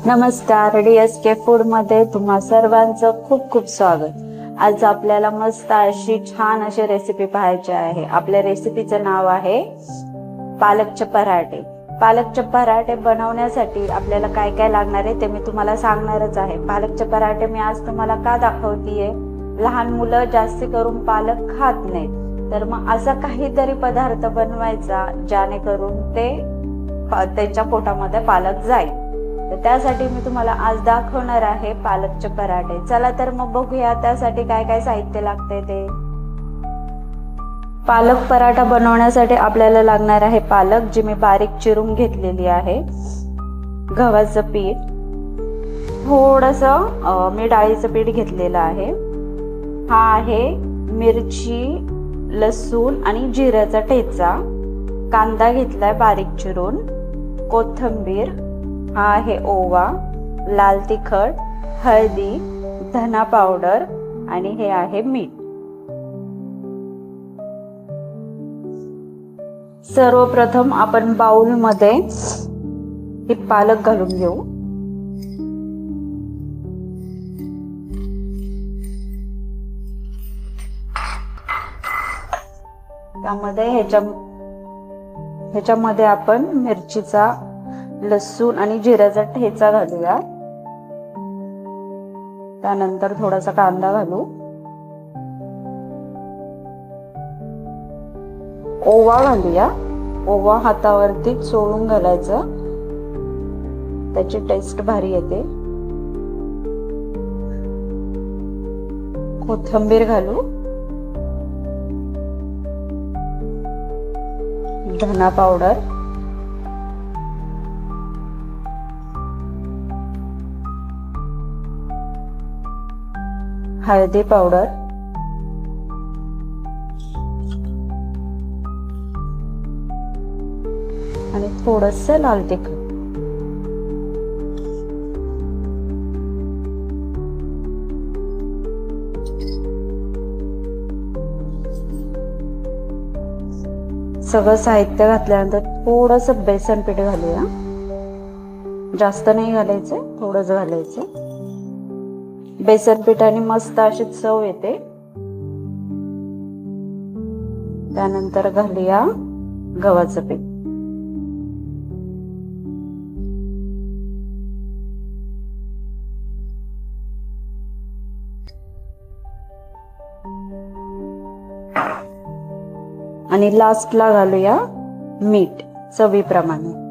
नमस्कार, DSK food मध्ये तुम्हा सर्वांचं खूप खूप स्वागत। आज आपल्याला मस्त अशी छान अशी रेसिपी पाहायची आहे। आपल्या रेसिपीचं नाव आहे पालकचे पराठे। पालकचे पराठे बनवण्यासाठी आपल्याला काय काय लागणार आहे ते मी तुम्हाला सांगणारच आहे। पालकचे पराठे मी आज तुम्हाला का दाखवतेय, लहान मुलं जास्त करून पालक खात नाहीत, तर मग असा काहीतरी पदार्थ बनवायचा जेणेकरून त्यांच्या पोटामध्ये पालक जाईल। तर त्यासाठी मी तुम्हाला आज दाखवणार आहे पालकचे पराठे। चला तर मग बघूया त्यासाठी काय काय साहित्य लागते ते। पालक पराठा बनवण्यासाठी आपल्याला लागणार आहे पालक, जी मी बारीक चिरून घेतलेली आहे, गव्हाचं पीठ, थोडंसं मी डाळीचं पीठ घेतलेलं आहे, हा आहे मिरची, लसूण आणि जिऱ्याचा ठेचा, कांदा घेतलाय बारीक चिरून, कोथिंबीर, हा आहे ओवा, लाल तिखट, हळदी, धना पावडर आणि हे आहे मीठ। सर्वप्रथम आपण बाउल मध्ये हे पालक घालून घेऊ। त्यामध्ये ह्याच्यामध्ये आपण मिरचीचा, लसूण आणि जिऱ्याचा ठेचा घालूया। त्यानंतर थोडासा कांदा घालू, ओवा घालूया। ओवा हातावरती चोळून घालायचं, त्याची टेस्ट भारी येते। कोथिंबीर घालू, धना पावडर, हळदी पावडर, आणि थोडंसं लाल तिखट। सगळं साहित्य घातल्यानंतर थोडंसं बेसन पीठ घालूया। जास्त नाही घालायचं, थोडंच घालायचं। बेसन पिठाने मस्त अशी चव येते। त्यानंतर घालूया गव्हाचं पीठ। आणि लास्टला घालूया मीठ चवीप्रमाणे।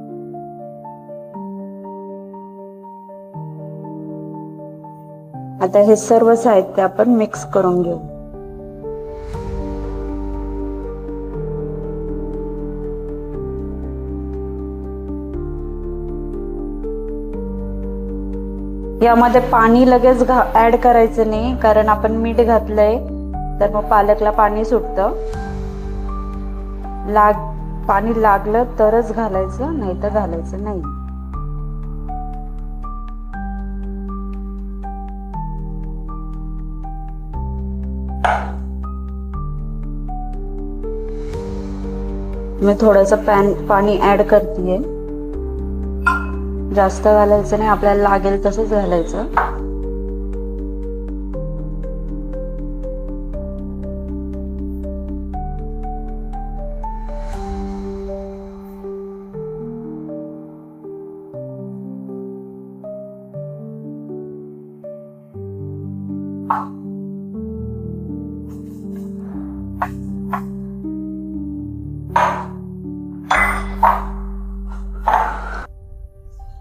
आता हे सर्व साहित्य आपण मिक्स करून घेऊ। यामध्ये पाणी लगेच ऍड करायचं नाही, कारण आपण मीठ घातलंय तर मग पालकला पाणी सुटतं। पाणी लागलं तरच घालायचं, नाही तर घालायचं नाही। मी थोडंसं पाणी ऍड करतेय, जास्त घालायचं नाही, आपल्याला लागेल तसंच घालायचं।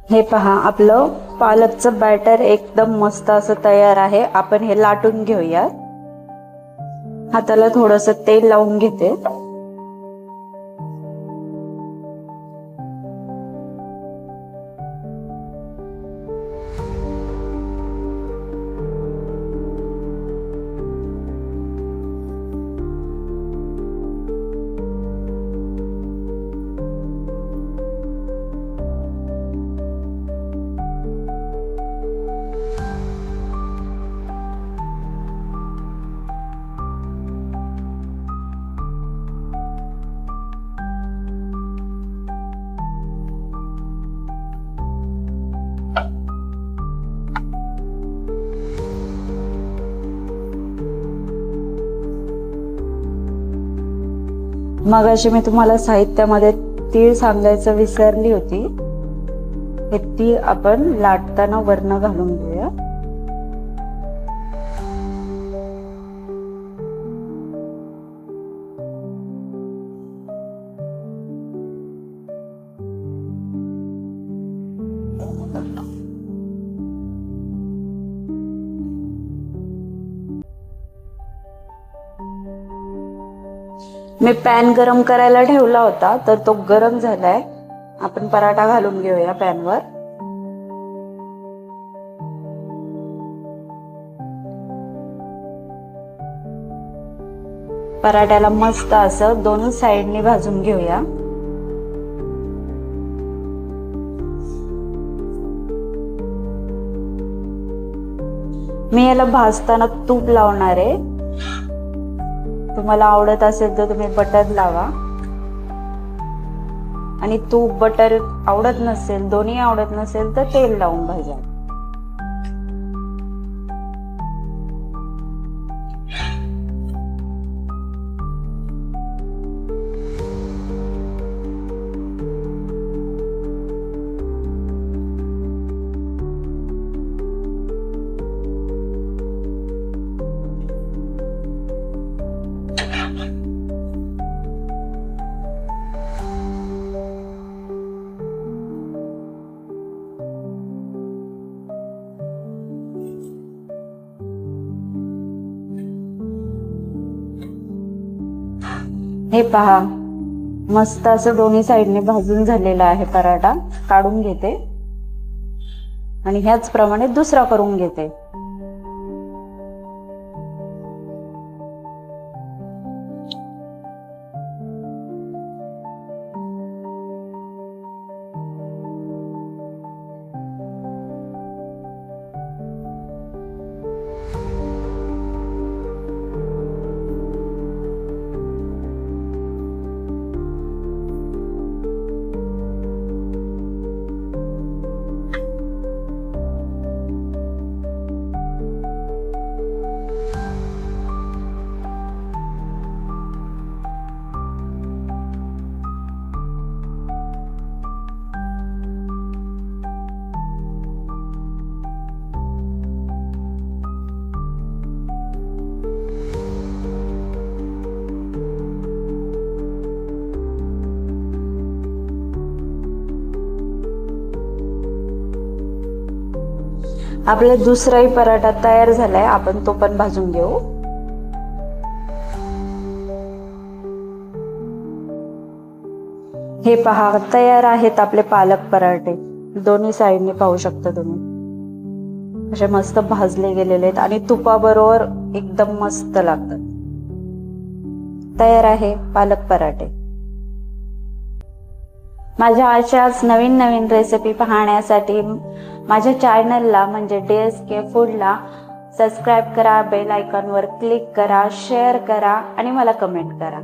हे पहा, आपलं पालकचं बॅटर एकदम मस्त असं तयार आहे। आपण हे लाटून घेऊया। हाताला थोडंसं तेल लावून घेते। मगाशी मी तुम्हाला साहित्यामध्ये तीळ सांगायचं विसरली होती. हे तीळ आपण लाटताना वरनं घालून घेऊया. मी पॅन गरम करायला ठेवला होता, तर तो गरम झालाय. आपण पराठा घालून घेऊया पॅनवर. पराठ्याला मस्त असं दोन्ही साइडनी भाजून घेऊया. मी याला भाजताना तूप लावणार आहे. तुम्हाला आवडत असेल तर तुम्ही बटर लावा, आणि तूप बटर आवडत नसेल, दोन्ही आवडत नसेल तर तेल लावून भाजा. हे पहा, मस्त असं दोन्ही साइडने भाजून झालेला आहे पराठा. काढून घेते आणि ह्याच प्रमाणे दुसरा करून घेते. आपला दुसराही पराठा तयार झालाय. आपण तो पण भाजून घेऊ. हे पहा, तयार आहेत आपले पालक पराठे. दोन्ही साइडने पाहू शकता तुम्ही, असे मस्त भाजले गेलेले आहेत आणि तुपाबरोबर एकदम मस्त लागतात. तयार आहे पालक पराठे. माझ्या अशाच नवीन नवीन रेसिपी पाहण्यासाठी माझ्या चॅनलला म्हणजे DSK फूडला सबस्क्राईब करा, बेल आयकॉनवर क्लिक करा, शेअर करा आणि मला कमेंट करा.